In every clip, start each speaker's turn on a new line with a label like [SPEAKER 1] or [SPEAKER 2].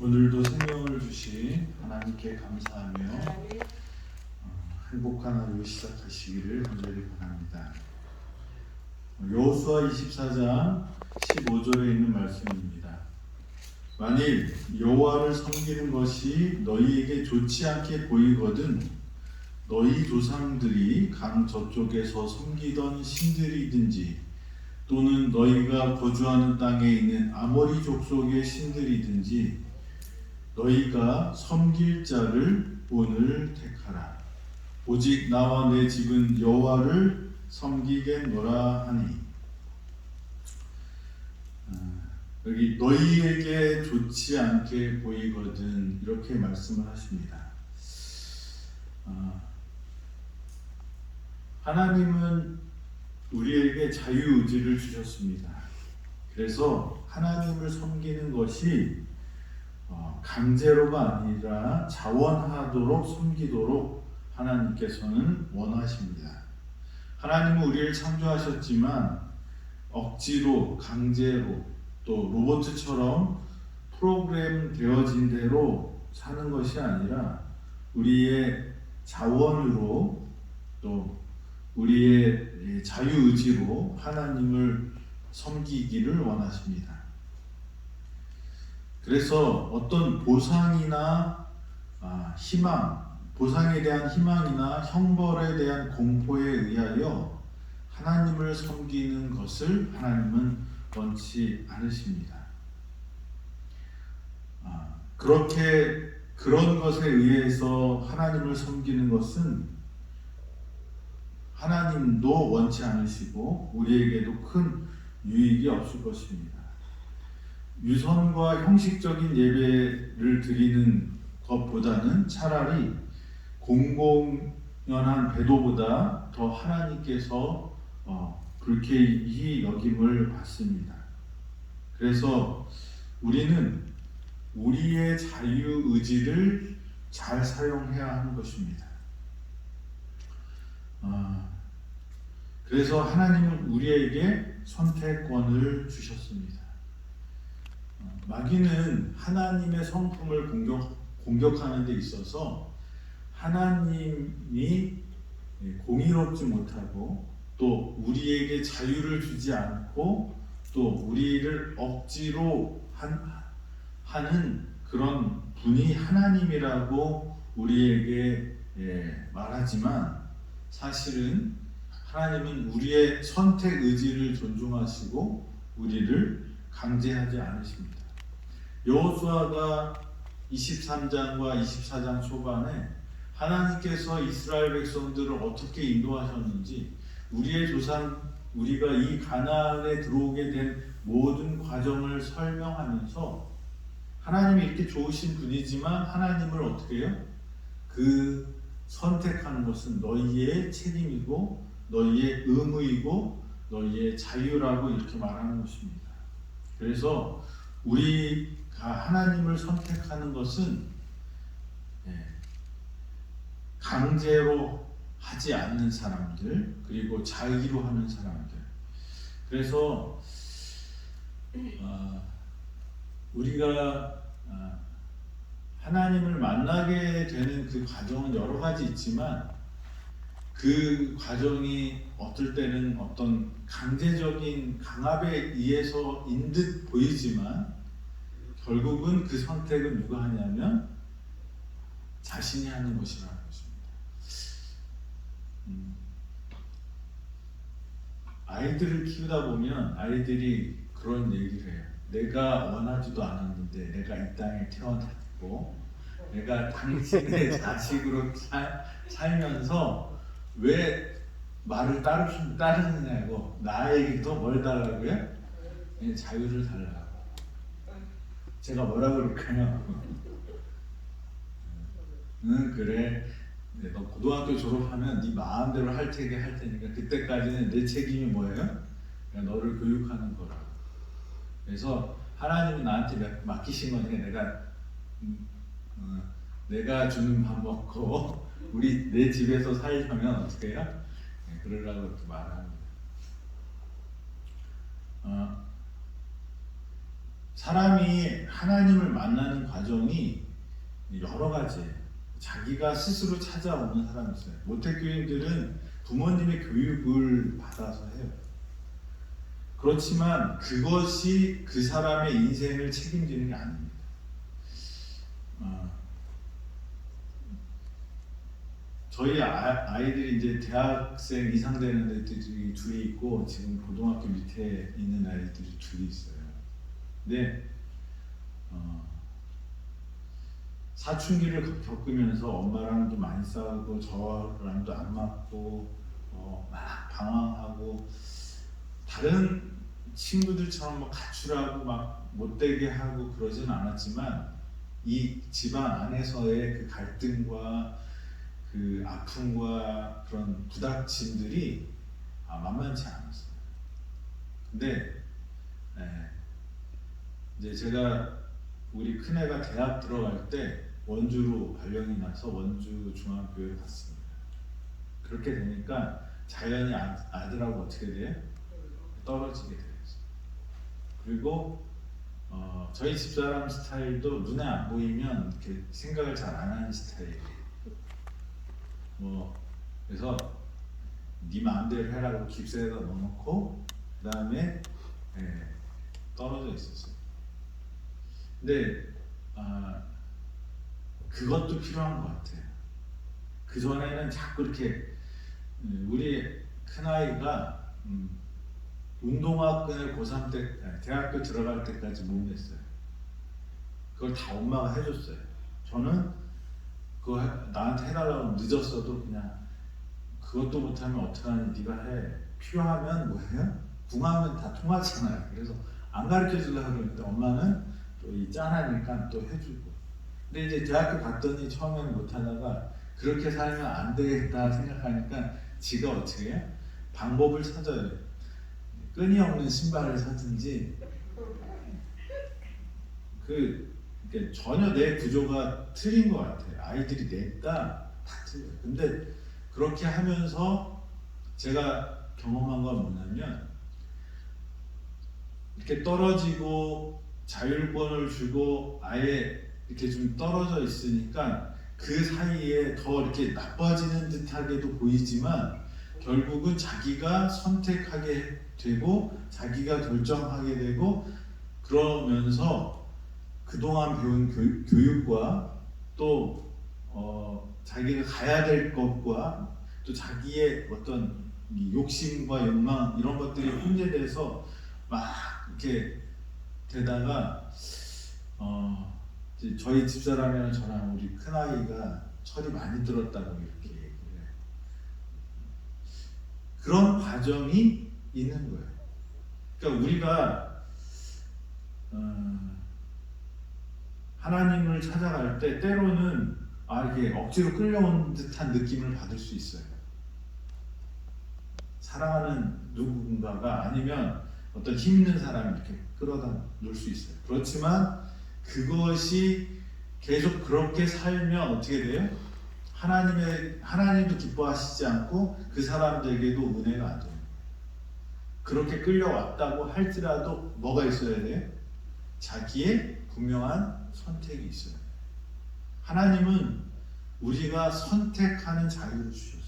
[SPEAKER 1] 오늘도 생명을 주신 하나님께 감사하며 행복한 하루 시작하시기를 간절히 바랍니다. 여호수아 24장 15절에 있는 말씀입니다. 만일 여호와를 섬기는 것이 너희에게 좋지 않게 보이거든 너희 조상들이 강 저쪽에서 섬기던 신들이든지 또는 너희가 거주하는 땅에 있는 아모리 족속의 신들이든지 너희가 섬길 자를 오늘 택하라. 오직 나와 내 집은 여호와를 섬기겠노라 하니. 여기 너희에게 좋지 않게 보이거든 이렇게 말씀을 하십니다. 하나님은 우리에게 자유의지를 주셨습니다. 그래서 하나님을 섬기는 것이 강제로가 아니라 자원하도록 섬기도록 하나님께서는 원하십니다. 하나님은 우리를 창조하셨지만 억지로, 강제로, 또 로봇처럼 프로그램 되어진 대로 사는 것이 아니라 우리의 자원으로 또 우리의 자유의지로 하나님을 섬기기를 원하십니다. 그래서 어떤 보상이나 희망, 보상에 대한 희망이나 형벌에 대한 공포에 의하여 하나님을 섬기는 것을 하나님은 원치 않으십니다. 그런 것에 의해서 하나님을 섬기는 것은 하나님도 원치 않으시고 우리에게도 큰 유익이 없을 것입니다. 유선과 형식적인 예배를 드리는 것보다는 차라리 공공연한 배도보다 더 하나님께서 불쾌히 여김을 받습니다. 그래서 우리는 우리의 자유의지를 잘 사용해야 하는 것입니다. 그래서 하나님은 우리에게 선택권을 주셨습니다. 마귀는 하나님의 성품을 공격하는 데 있어서 하나님이 공의롭지 못하고 또 우리에게 자유를 주지 않고 또 우리를 억지로 하는 그런 분이 하나님이라고 우리에게 말하지만 사실은 하나님은 우리의 선택 의지를 존중하시고 우리를 강제하지 않으십니다. 여호수아가 23장과 24장 초반에 하나님께서 이스라엘 백성들을 어떻게 인도하셨는지 우리의 조상 우리가 이 가나안에 들어오게 된 모든 과정을 설명하면서 하나님이 이렇게 좋으신 분이지만 하나님을 어떻게 해요? 그 선택하는 것은 너희의 책임이고 너희의 의무이고 너희의 자유라고 이렇게 말하는 것입니다. 그래서 우리가 하나님을 선택하는 것은 강제로 하지 않는 사람들 그리고 자의로 하는 사람들. 그래서 우리가 하나님을 만나게 되는 그 과정은 여러 가지 있지만 그 과정이 어떨 때는 어떤 강제적인 강압에 의해서인 듯 보이지만 결국은 그 선택은 누가 하냐면 자신이 하는 것이라는 것입니다. 아이들을 키우다 보면 아이들이 그런 얘기를 해요. 내가 원하지도 않았는데 내가 이 땅에 태어났고 내가 당신의 자식으로 살면서 왜 말을 따르느냐고 나에게도 뭘 달라고요? 자유를 달라고. 제가 뭐라 그럴까요? 응 그래 너 고등학교 졸업하면 네 마음대로 할 테니까 그때까지는 내 책임이 뭐예요? 너를 교육하는 거라고. 그래서 하나님이 나한테 맡기신 거니까 내가 주는 밥 먹고 내 집에서 살려면 어떻게 해요? 그러라고 이렇게 말합니다. 사람이 하나님을 만나는 과정이 여러 가지예요. 자기가 스스로 찾아오는 사람이 있어요. 모태교인들은 부모님의 교육을 받아서 해요. 그렇지만 그것이 그 사람의 인생을 책임지는 게 아닙니다. 저희 아이들이 이제 대학생 이상 되는 애들이 둘이 있고 지금 고등학교 밑에 있는 아이들이 둘이 있어요. 근데 사춘기를 겪으면서 엄마랑도 많이 싸우고 저랑도 안 맞고 막 방황하고 다른 친구들처럼 막 가출하고 막 못되게 하고 그러진 않았지만 이 집안 안에서의 그 갈등과 그 아픔과 그런 부닥침들이 만만치 않았어요. 근데 이제 제가 우리 큰애가 대학 들어갈 때 원주로 발령이 나서 원주 중학교에 갔습니다. 그렇게 되니까 자연히 아들하고 어떻게 돼요? 떨어지게 돼요. 그리고 저희 집사람 스타일도 눈에 안 보이면 이렇게 생각을 잘 안 하는 스타일이에요. 그래서 네 마음대로 해라고 깁스에다 넣어놓고 그 다음에 떨어져 있었어요. 근데 그것도 필요한 것 같아요. 그 전에는 자꾸 이렇게 우리 큰아이가 운동화끈을 고3 때 대학교 들어갈 때까지 못 냈어요. 그걸 다 엄마가 해줬어요. 저는 그거 나한테 해달라고 늦었어도 그냥 그것도 못하면 어떡하니 네가 해. 필요하면 뭐예요? 궁하면 다 통하잖아요. 그래서 안 가르쳐 주려고 그러는데 엄마는 또 이 짠하니까 또 해주고. 근데 이제 대학교 갔더니 처음에는 못하다가 그렇게 살면 안 되겠다 생각하니까 지가 어떻게 해요? 방법을 찾아요. 끈이 없는 신발을 사든지 전혀 내 구조가 틀린 것 같아요. 아이들이 냈다 다 틀려요. 근데 그렇게 하면서 제가 경험한 건 뭐냐면 이렇게 떨어지고 자율권을 주고 아예 이렇게 좀 떨어져 있으니까 그 사이에 더 이렇게 나빠지는 듯하게도 보이지만 결국은 자기가 선택하게 되고 자기가 결정하게 되고 그러면서 그동안 배운 교육과 또 자기가 가야 될 것과 또 자기의 어떤 욕심과 욕망 이런 것들이 혼재돼서 막 이렇게 되다가 이제 저희 집사람이랑 저랑 우리 큰아이가 철이 많이 들었다고 이렇게 얘기를 해요. 그런 과정이 있는 거예요. 그러니까 우리가 하나님을 찾아갈 때 때로는 이게 억지로 끌려온 듯한 느낌을 받을 수 있어요. 사랑하는 누군가가 아니면 어떤 힘 있는 사람이 이렇게 끌어다 놓을 수 있어요. 그렇지만 그것이 계속 그렇게 살면 어떻게 돼요? 하나님도 기뻐하시지 않고 그 사람들에게도 은혜가 안 돼요. 그렇게 끌려왔다고 할지라도 뭐가 있어야 돼요? 자기의 분명한 선택이 있어요. 하나님은 우리가 선택하는 자유를 주셨어요.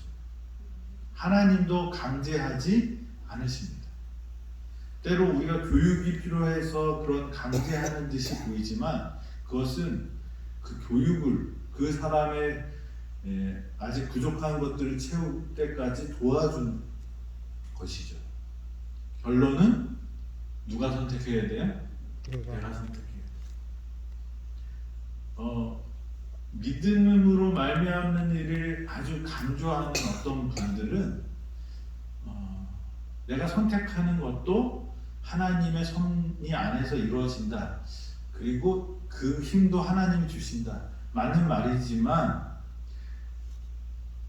[SPEAKER 1] 하나님도 강제하지 않으십니다. 때로 우리가 교육이 필요해서 그런 강제하는 듯이 보이지만 그것은 그 교육을 그 사람의 아직 부족한 것들을 채울 때까지 도와준 것이죠. 결론은 누가 선택해야 돼요? 내가 선택해야 돼요. 믿음으로 말미암는 일을 아주 강조하는 어떤 분들은 내가 선택하는 것도 하나님의 섭리 안에서 이루어진다. 그리고 그 힘도 하나님이 주신다. 맞는 말이지만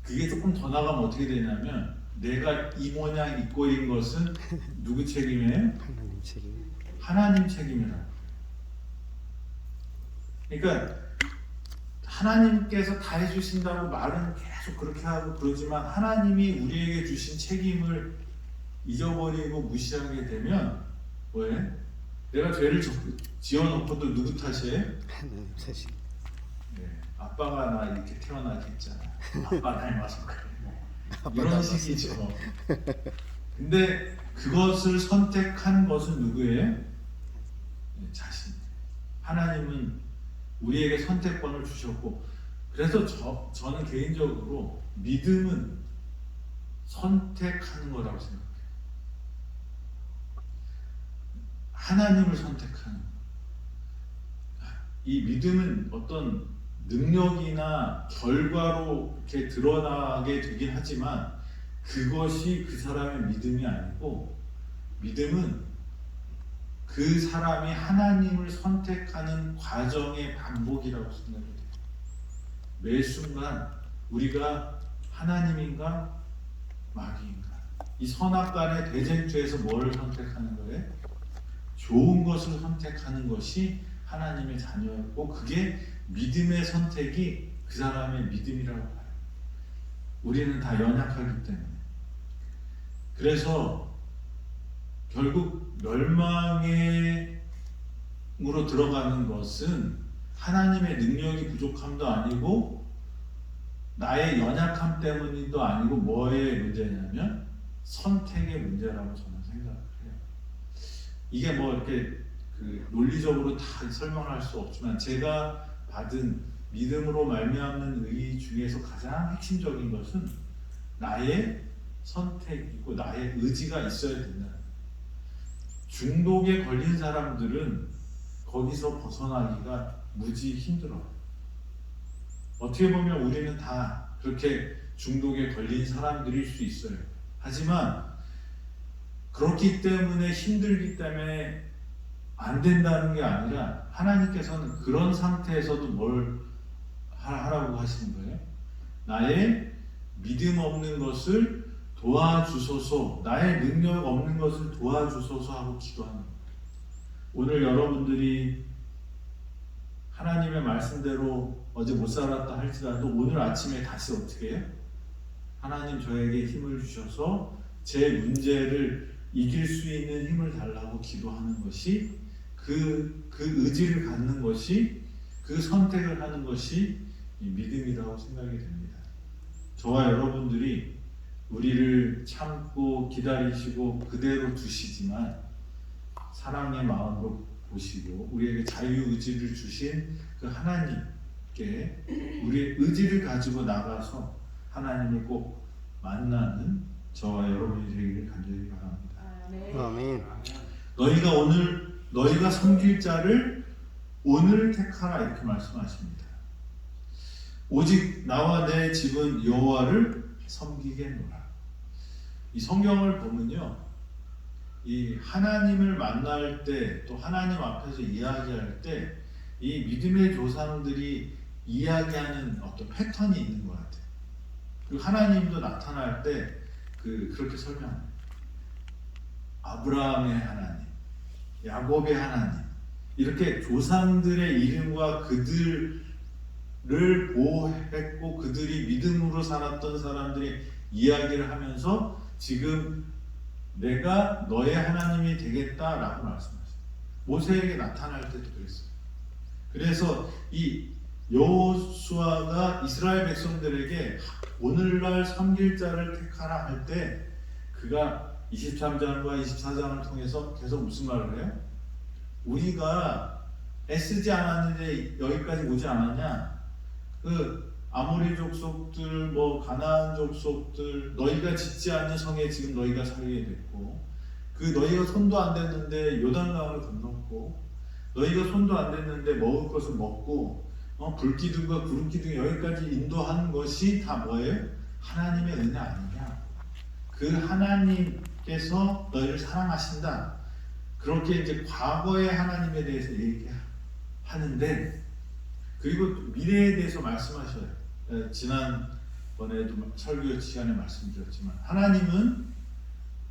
[SPEAKER 1] 그게 조금 더 나가면 어떻게 되냐면 내가 이 모양 이 꼴인 것은 누구 책임이에요?
[SPEAKER 2] 하나님 책임.
[SPEAKER 1] 하나님 책임이라고. 그러니까 하나님께서 다 해주신다고 말은 계속 그렇게 하고 그러지만 하나님이 우리에게 주신 책임을 잊어버리고 무시하게 되면 왜? 내가 죄를 지어놓고도 누구 탓이에요?
[SPEAKER 2] 하나님 탓이.
[SPEAKER 1] 네, 아빠가 나 이렇게 태어나게 했잖아. 아빠 닮아서 그래.
[SPEAKER 2] 아빠
[SPEAKER 1] 이런
[SPEAKER 2] 닮았어.
[SPEAKER 1] 식이죠. 근데 그것을 선택한 것은 누구예요? 네, 자신. 하나님은 우리에게 선택권을 주셨고, 그래서 저는 개인적으로 믿음은 선택하는 거라고 생각해요. 하나님을 선택하는 거. 이 믿음은 어떤 능력이나 결과로 이렇게 드러나게 되긴 하지만 그것이 그 사람의 믿음이 아니고, 믿음은 그 사람이 하나님을 선택하는 과정의 반복이라고 생각이 돼요. 매 순간 우리가 하나님인가 마귀인가, 이 선악간의 대쟁투에서 뭐를 선택하는 거예요? 좋은 것을 선택하는 것이 하나님의 자녀였고, 그게 믿음의 선택이 그 사람의 믿음이라고 봐요. 우리는 다 연약하기 때문에. 그래서 결국 멸망으로 들어가는 것은 하나님의 능력이 부족함도 아니고 나의 연약함 때문도 아니고 뭐의 문제냐면 선택의 문제라고 저는 생각을 해요. 이게 뭐 이렇게 그 논리적으로 다 설명할 수 없지만 제가 받은 믿음으로 말미암는 의 중에서 가장 핵심적인 것은 나의 선택이고 나의 의지가 있어야 된다. 중독에 걸린 사람들은 거기서 벗어나기가 무지 힘들어요. 어떻게 보면 우리는 다 그렇게 중독에 걸린 사람들일 수 있어요. 하지만 그렇기 때문에, 힘들기 때문에 안 된다는 게 아니라 하나님께서는 그런 상태에서도 뭘 하라고 하시는 거예요? 나의 믿음 없는 것을 도와주소서, 나의 능력 없는 것을 도와주소서 하고 기도하는 거예요. 오늘 여러분들이 하나님의 말씀대로 어제 못 살았다 할지라도 오늘 아침에 다시 어떻게 해요? 하나님 저에게 힘을 주셔서 제 문제를 이길 수 있는 힘을 달라고 기도하는 것이, 그 의지를 갖는 것이, 그 선택을 하는 것이 믿음이라고 생각이 됩니다. 저와 여러분들이 우리를 참고 기다리시고 그대로 두시지만 사랑의 마음으로 보시고 우리에게 자유의지를 주신 그 하나님께 우리의 의지를 가지고 나가서 하나님을 꼭 만나는 저와 여러분이 되기를 간절히 바랍니다.
[SPEAKER 2] 아멘.
[SPEAKER 1] 너희가 섬길 자를 오늘 택하라, 이렇게 말씀하십니다. 오직 나와 내 집은 여호와를 섬기겠노라. 이 성경을 보면요, 이 하나님을 만날 때, 또 하나님 앞에서 이야기할 때 이 믿음의 조상들이 이야기하는 어떤 패턴이 있는 것 같아요. 그리고 하나님도 나타날 때 그렇게 설명합니다. 아브라함의 하나님, 야곱의 하나님, 이렇게 조상들의 이름과 그들을 보호했고 그들이 믿음으로 살았던 사람들이 이야기를 하면서 지금 내가 너의 하나님이 되겠다라고 말씀하셨어요. 모세에게 나타날 때도 그랬어요. 그래서 이 여호수아가 이스라엘 백성들에게 오늘날 섬길 자를 택하라 할 때 그가 23장과 24장을 통해서 계속 무슨 말을 해요? 우리가 애쓰지 않았는데 여기까지 오지 않았냐? 그 아모리 족속들, 뭐 가나안 족속들, 너희가 짓지 않는 성에 지금 너희가 살게 됐고, 그 너희가 손도 안 댔는데 요단강을 건넜고, 너희가 손도 안 댔는데 먹을 것을 먹고, 불기둥과 구름기둥이 여기까지 인도한 것이 다 뭐예요? 하나님의 은혜 아니냐? 그 하나님께서 너희를 사랑하신다. 그렇게 이제 과거의 하나님에 대해서 얘기하는데, 그리고 미래에 대해서 말씀하셔요. 지난번에도 설교 시간에 말씀드렸지만 하나님은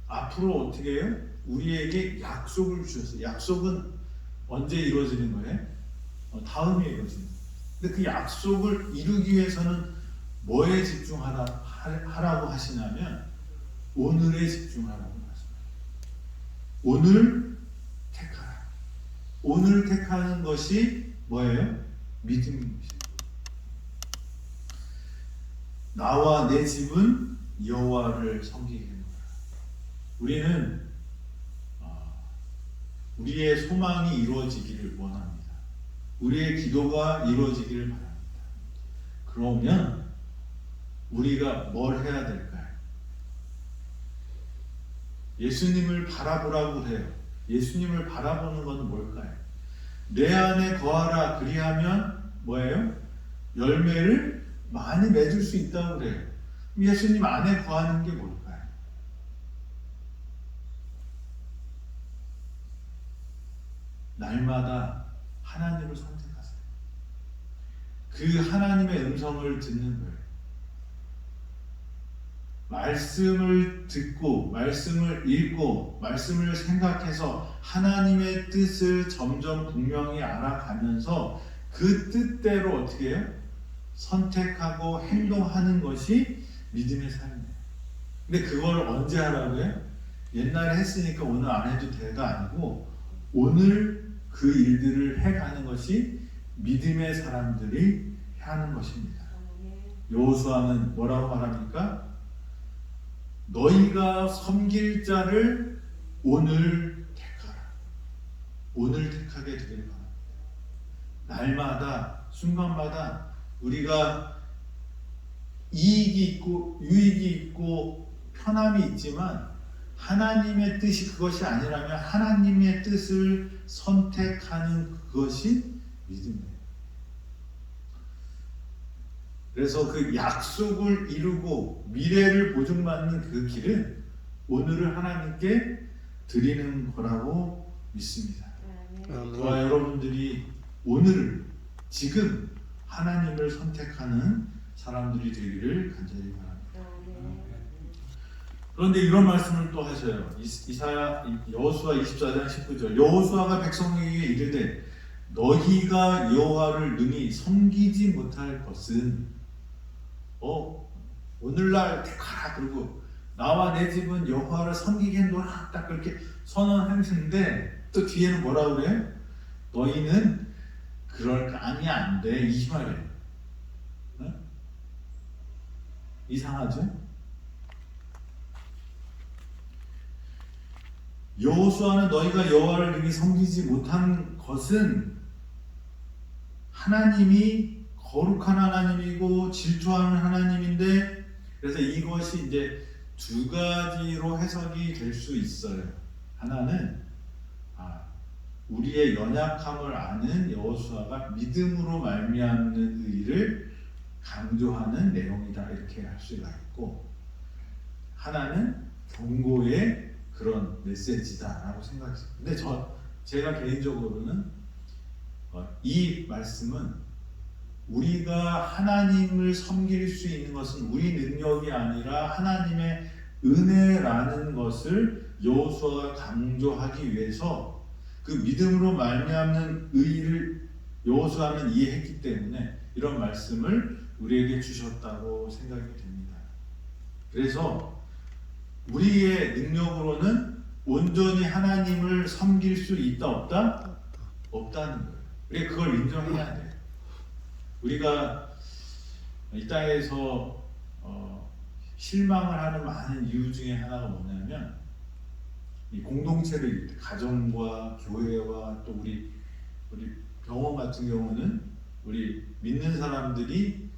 [SPEAKER 1] 앞으로 어떻게 해요? 우리에게 약속을 주셨어요. 약속은 언제 이루어지는 거예요? 다음에 이루어지는 거예요. 근데 그 약속을 이루기 위해서는 뭐에 집중하라고 하시냐면 오늘에 집중하라고 말씀해요. 오늘 택하라. 오늘 택하는 것이 뭐예요? 믿음입니다. 나와 내 집은 여호와를 섬기겠노라. 우리는 우리의 소망이 이루어지기를 원합니다. 우리의 기도가 이루어지기를 바랍니다. 그러면 우리가 뭘 해야 될까요? 예수님을 바라보라고 해요. 예수님을 바라보는 것은 뭘까요? 내 안에 거하라 그리하면 뭐예요? 열매를 많이 맺을 수 있다고 그래요. 예수님 안에 거하는 게 뭘까요? 날마다 하나님을 선택하세요. 그 하나님의 음성을 듣는 거예요. 말씀을 듣고 말씀을 읽고 말씀을 생각해서 하나님의 뜻을 점점 분명히 알아가면서 그 뜻대로 어떻게 해요? 선택하고 행동하는 것이 믿음의 삶이에요. 근데 그걸 언제 하라고 해요? 옛날에 했으니까 오늘 안 해도 돼가 아니고 오늘 그 일들을 해가는 것이 믿음의 사람들이 하는 것입니다. 여호수아는 뭐라고 말합니까? 너희가 섬길 자를 오늘 택하라. 오늘 택하게 되길 바랍니다. 날마다 순간마다 우리가 이익이 있고 유익이 있고 편함이 있지만 하나님의 뜻이 그것이 아니라면 하나님의 뜻을 선택하는 그것이 믿음이에요. 그래서 그 약속을 이루고 미래를 보증받는 그 길은 오늘을 하나님께 드리는 거라고 믿습니다. 저와 여러분들이 오늘 지금 하나님을 선택하는 사람들이 되기를 간절히 바랍니다. 그런데 이런 말씀을 또 하셔요. 여호수아 24장 19절 여호수아가 백성에게 이르되 너희가 여호와를 능히 섬기지 못할 것은 오늘날 택하라 그러고 나와 내 집은 여호와를 섬기겠노라 딱 그렇게 선언하시는데 또 뒤에는 뭐라고 그래요? 너희는 그럴 감이 안 돼 이 말이에요. 네? 이상하죠? 여호수아는 너희가 여호와를 능히 섬기지 못한 것은 하나님이 거룩한 하나님이고 질투하는 하나님인데 그래서 이것이 이제 두 가지로 해석이 될 수 있어요. 하나는 우리의 연약함을 아는 여호수아가 믿음으로 말미암는 의를 강조하는 내용이다 이렇게 할 수가 있고 하나는 경고의 그런 메시지다라고 생각했어요. 근데 제가 개인적으로는 이 말씀은 우리가 하나님을 섬길 수 있는 것은 우리 능력이 아니라 하나님의 은혜라는 것을 여호수아가 강조하기 위해서 그 믿음으로 말미암는 의를 여호수아는 이해했기 때문에 이런 말씀을 우리에게 주셨다고 생각이 됩니다. 그래서 우리의 능력으로는 온전히 하나님을 섬길 수 있다 없다? 없다는 거예요. 우리가 그걸 인정해야 돼요. 우리가 이 땅에서 실망을 하는 많은 이유 중에 하나가 뭐냐면 이 공동체를 이룰 때 가정과 교회와 또 우리 병원 같은 경우는 우리 믿는 사람들이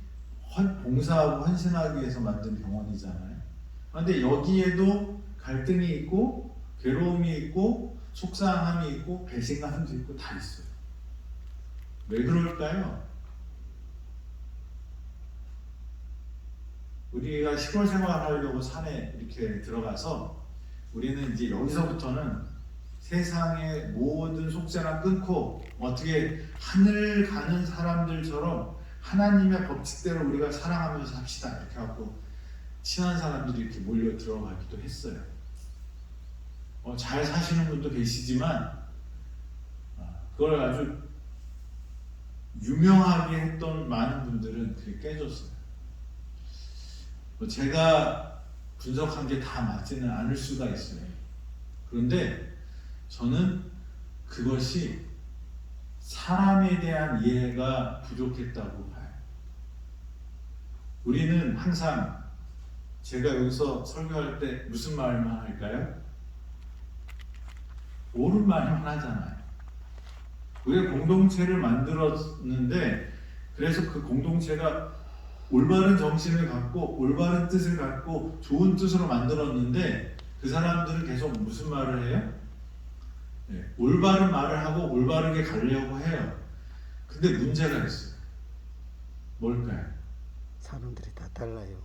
[SPEAKER 1] 봉사하고 헌신하기 위해서 만든 병원이잖아요. 그런데 여기에도 갈등이 있고 괴로움이 있고 속상함이 있고 배신감도 있고 다 있어요. 왜 그럴까요? 우리가 시골 생활하려고 산에 이렇게 들어가서 우리는 이제 여기서부터는 세상의 모든 속세나 끊고 어떻게 하늘 가는 사람들처럼 하나님의 법칙대로 우리가 살아가면서 합시다 이렇게 하고 친한 사람들이 이렇게 몰려 들어가기도 했어요. 잘 사시는 분도 계시지만 그걸 아주 유명하게 했던 많은 분들은 그게 깨졌어요. 제가 분석한 게 다 맞지는 않을 수가 있어요. 그런데 저는 그것이 사람에 대한 이해가 부족했다고 봐요. 우리는 항상 제가 여기서 설교할 때 무슨 말만 할까요? 옳은 말만 하잖아요. 우리가 공동체를 만들었는데 그래서 그 공동체가 올바른 정신을 갖고 올바른 뜻을 갖고 좋은 뜻으로 만들었는데 그 사람들은 계속 무슨 말을 해요? 네, 올바른 말을 하고 올바르게 가려고 해요. 근데 문제가 있어요. 뭘까요?
[SPEAKER 2] 사람들이 다 달라요.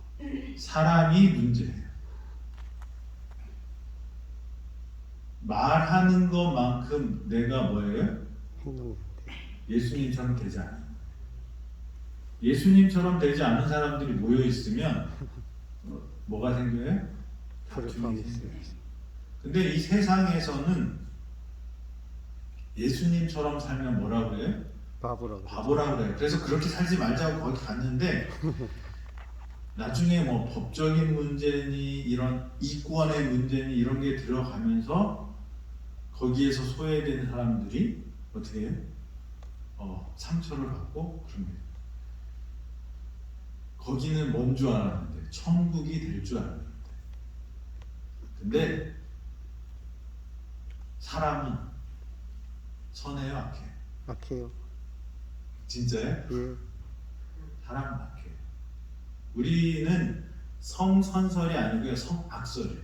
[SPEAKER 1] 사람이 문제예요. 말하는 것만큼 내가 뭐예요?
[SPEAKER 2] 행동인데
[SPEAKER 1] 예수님처럼 되지 않아요. 예수님처럼 되지 않은 사람들이 모여 있으면 뭐가 생겨요?
[SPEAKER 2] 불협화음이 있어요.
[SPEAKER 1] 근데 이 세상에서는 예수님처럼 살면 뭐라고 해요?
[SPEAKER 2] 바보라고.
[SPEAKER 1] 바보라고 해요. 그래서 그렇게 살지 말자고 거기 갔는데 나중에 뭐 법적인 문제니 이런 이권의 문제니 이런 게 들어가면서 거기에서 소외된 사람들이 어떻게 해요? 상처를 받고 그럽니다. 거기는 뭔 줄 알았는데 천국이 될 줄 알았는데 근데 사람은 선해요 악해요?
[SPEAKER 2] 악해요.
[SPEAKER 1] 진짜요?
[SPEAKER 2] 예.
[SPEAKER 1] 사람은 악해요. 우리는 성선설이 아니고요 성악설이에요.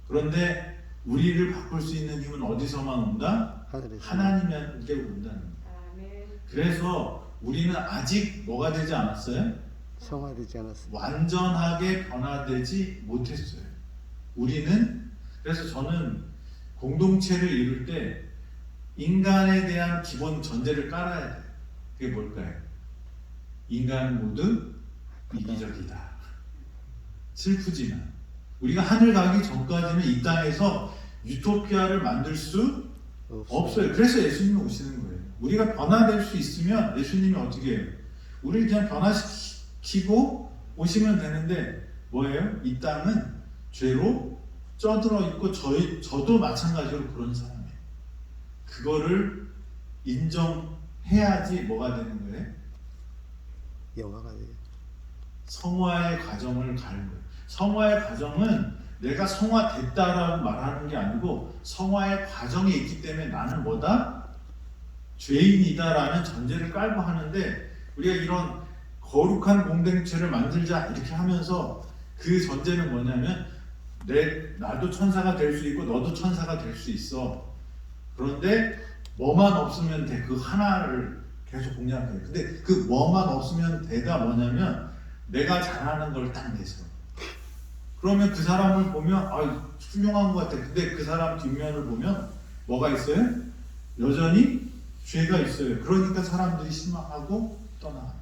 [SPEAKER 1] 그런데 우리를 바꿀 수 있는 힘은 어디서만 온다?
[SPEAKER 2] 하늘에서.
[SPEAKER 1] 하나님께 온다는 거예요. 그래서 우리는 아직 뭐가 되지 않았어요?
[SPEAKER 2] 성화되지 않았어요.
[SPEAKER 1] 완전하게 변화되지 못했어요. 우리는 그래서 저는 공동체를 이룰 때 인간에 대한 기본 전제를 깔아야 돼요. 그게 뭘까요? 인간은 모두 이기적이다. 슬프지만 우리가 하늘 가기 전까지는 이 땅에서 유토피아를 만들 수 없어요. 그래서 예수님이 오시는 거예요. 우리가 변화될 수 있으면 예수님이 어떻게 해요? 우리를 그냥 변화시키고 오시면 되는데 뭐예요? 이 땅은 죄로 쪄들어 있고 저도 마찬가지로 그런 사람이에요. 그거를 인정해야지 뭐가 되는 거예요?
[SPEAKER 2] 영화가 돼요.
[SPEAKER 1] 성화의 과정을 가는 거예요. 성화의 과정은 내가 성화됐다라고 말하는 게 아니고 성화의 과정이 있기 때문에 나는 뭐다? 죄인이다라는 전제를 깔고 하는데 우리가 이런 거룩한 공동체를 만들자 이렇게 하면서 그 전제는 뭐냐면 나도 천사가 될 수 있고 너도 천사가 될 수 있어. 그런데 뭐만 없으면 돼. 그 하나를 계속 공략해요. 근데 그 뭐만 없으면 돼가 뭐냐면 내가 잘하는 걸 딱 내서 그러면 그 사람을 보면 훌륭한 것 같아. 근데 그 사람 뒷면을 보면 뭐가 있어요? 여전히 죄가 있어요. 그러니까 사람들이 실망하고 떠나가요.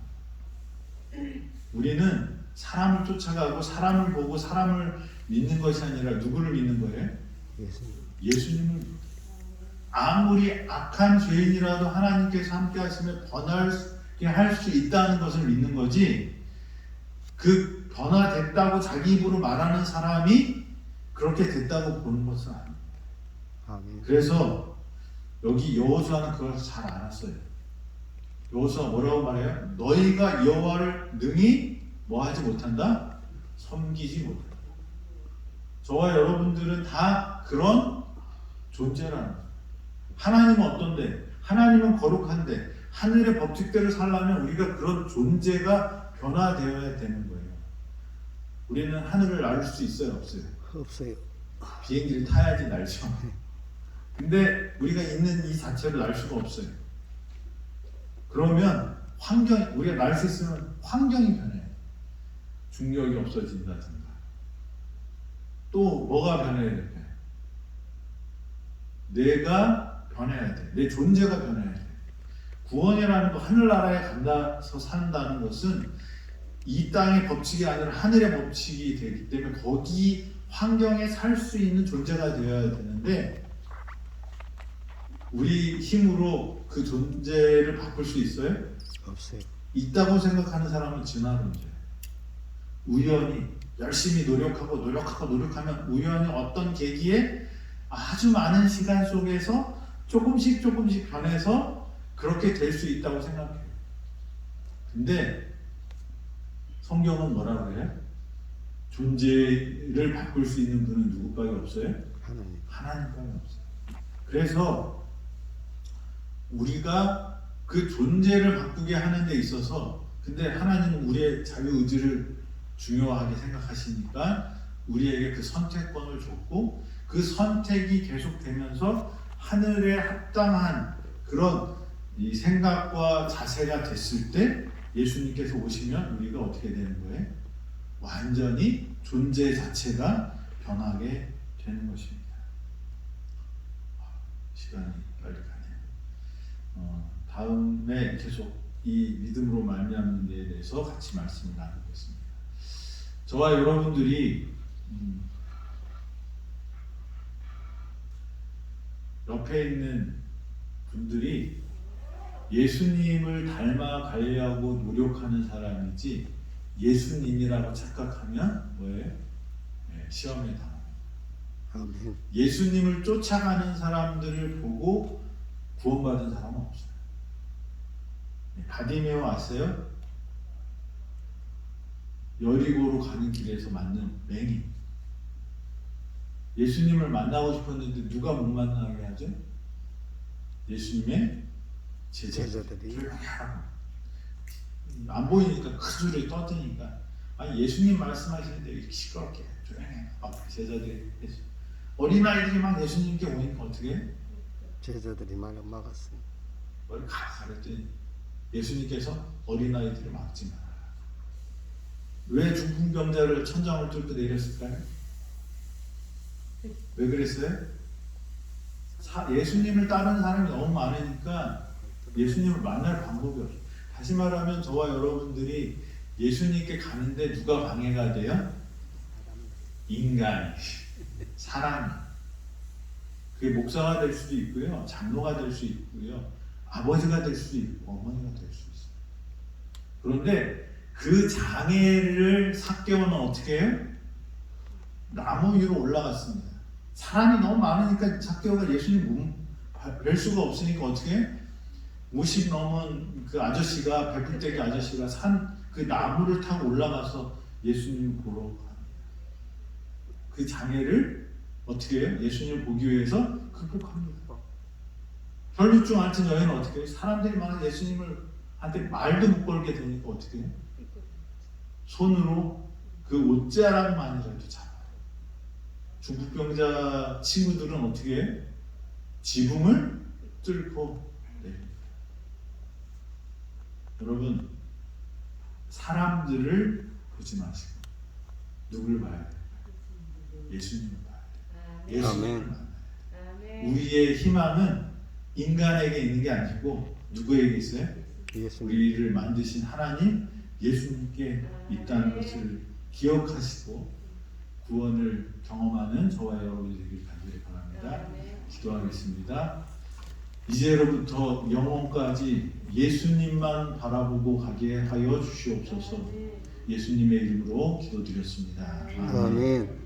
[SPEAKER 1] 우리는 사람을 쫓아가고 사람을 보고 사람을 믿는 것이 아니라 누구를 믿는 거예요?
[SPEAKER 2] 예수님.
[SPEAKER 1] 예수님을 믿는 거예요. 아무리 악한 죄인이라도 하나님께서 함께 하시면 변화하게 할 수 있다는 것을 믿는 거지 그 변화됐다고 자기 입으로 말하는 사람이 그렇게 됐다고 보는 것은 아니에요.
[SPEAKER 2] 아멘.
[SPEAKER 1] 그래서 여기 여호수아는 그걸 잘 알았어요. 여호수아 뭐라고 말해요? 너희가 여호와를 능히 뭐하지 못한다? 섬기지 못한다. 저와 여러분들은 다 그런 존재라는 거예요. 하나님은 어떤데? 하나님은 거룩한데 하늘의 법칙대로 살려면 우리가 그런 존재가 변화되어야 되는 거예요. 우리는 하늘을 날 수 있어요? 없어요?
[SPEAKER 2] 없어요.
[SPEAKER 1] 비행기를 타야지 날죠. 근데 우리가 있는 이 자체를 날 수가 없어요. 그러면 우리가 날 수 있으면 환경이 변해요. 중력이 없어진다든가. 또 뭐가 변해야 될까요? 내가 변해야 돼. 내 존재가 변해야 돼. 구원이라는 거 하늘나라에 간다서 산다는 것은 이 땅의 법칙이 아니라 하늘의 법칙이 되기 때문에 거기 환경에 살 수 있는 존재가 되어야 되는데 우리 힘으로 그 존재를 바꿀 수 있어요?
[SPEAKER 2] 없어요.
[SPEAKER 1] 있다고 생각하는 사람은 진화론자예요. 우연히 열심히 노력하면 우연히 어떤 계기에 아주 많은 시간 속에서 조금씩 변해서 그렇게 될 수 있다고 생각해요. 근데 성경은 뭐라고 해요? 존재를 바꿀 수 있는 분은 누구밖에 없어요?
[SPEAKER 2] 하나님.
[SPEAKER 1] 하나님밖에 없어요. 그래서 우리가 그 존재를 바꾸게 하는 데 있어서, 근데 하나님은 우리의 자유의지를 중요하게 생각하시니까 우리에게 그 선택권을 줬고, 그 선택이 계속되면서 하늘에 합당한 그런 이 생각과 자세가 됐을 때 예수님께서 오시면 우리가 어떻게 되는 거예요? 완전히 존재 자체가 변하게 되는 것입니다. 시간이 빨리 가네요. 다음에 계속 이 믿음으로 말미암는 데에 대해서 같이 말씀을 나누겠습니다. 저와 여러분들이 옆에 있는 분들이 예수님을 닮아가려고 노력하는 사람이지 예수님이라고 착각하면 뭐예요? 네, 시험에 당합니다.
[SPEAKER 2] 아멘.
[SPEAKER 1] 예수님을 쫓아가는 사람들을 보고 구원받은 사람은 없어요. 바디메오 아세요? 여리고로 가는 길에서 만난 맹인. 예수님을 만나고 싶었는데 누가 못 만나게 하죠? 예수님의 제자들이 조용히 하라고. 안 보이니까 그 소리를 떠드니까, 아니 예수님 말씀하시는데 이렇게 시끄럽게 조용히 해. 제자들이 어린아이들이 막 예수님께 오니까 어떻게 해?
[SPEAKER 2] 제자들이 말을 막았어요.
[SPEAKER 1] 뭘 가르쳤더니 예수님께서 어린아이들을 막지 마라. 왜 중풍병자를 천장을 뚫고 내렸을까요? 왜 그랬어요? 예수님을 따르는 사람이 너무 많으니까 예수님을 만날 방법이 없어요. 다시 말하면 저와 여러분들이 예수님께 가는데 누가 방해가 돼요? 인간이, 사람이. 그게 목사가 될 수도 있고요, 장로가 될 수 있고요, 아버지가 될 수도 있고 어머니가 될 수 있어요. 그런데 그 장애를 삭개오는 어떻게 해요? 나무 위로 올라갔습니다. 사람이 너무 많으니까 삭개오가 예수님 뵐 수가 없으니까 어떻게 해? 50 넘은 그 아저씨가, 백불대기 아저씨가 그 나무를 타고 올라가서 예수님을 보러 갑니다. 그 장애를 어떻게 해요? 예수님을 보기 위해서 극복합니다. 혈루증 앓은 여인은 어떻게 해요? 사람들이 많은 예수님을 한테 말도 못 걸게 되니까 어떻게 해요? 손으로 그 옷자락만이라도 잡아요. 중풍병자 친구들은 어떻게 해요? 지붕을 뚫고 내립니다. 여러분, 사람들을 보지 마시고 누굴 봐야 돼요? 예수님을 봐야 돼요. 예수님을 만나야 돼요. 우리의 희망은 인간에게 있는 게 아니고 누구에게 있어요?
[SPEAKER 2] 예수님.
[SPEAKER 1] 우리를 만드신 하나님 예수님께 있다는 것을 기억하시고 구원을 경험하는 저와 여러분이 되길 간절히 바랍니다. 기도하겠습니다. 이제로부터 영원까지 예수님만 바라보고 가게 하여 주시옵소서. 예수님의 이름으로 기도드렸습니다. 아멘.
[SPEAKER 2] 아멘.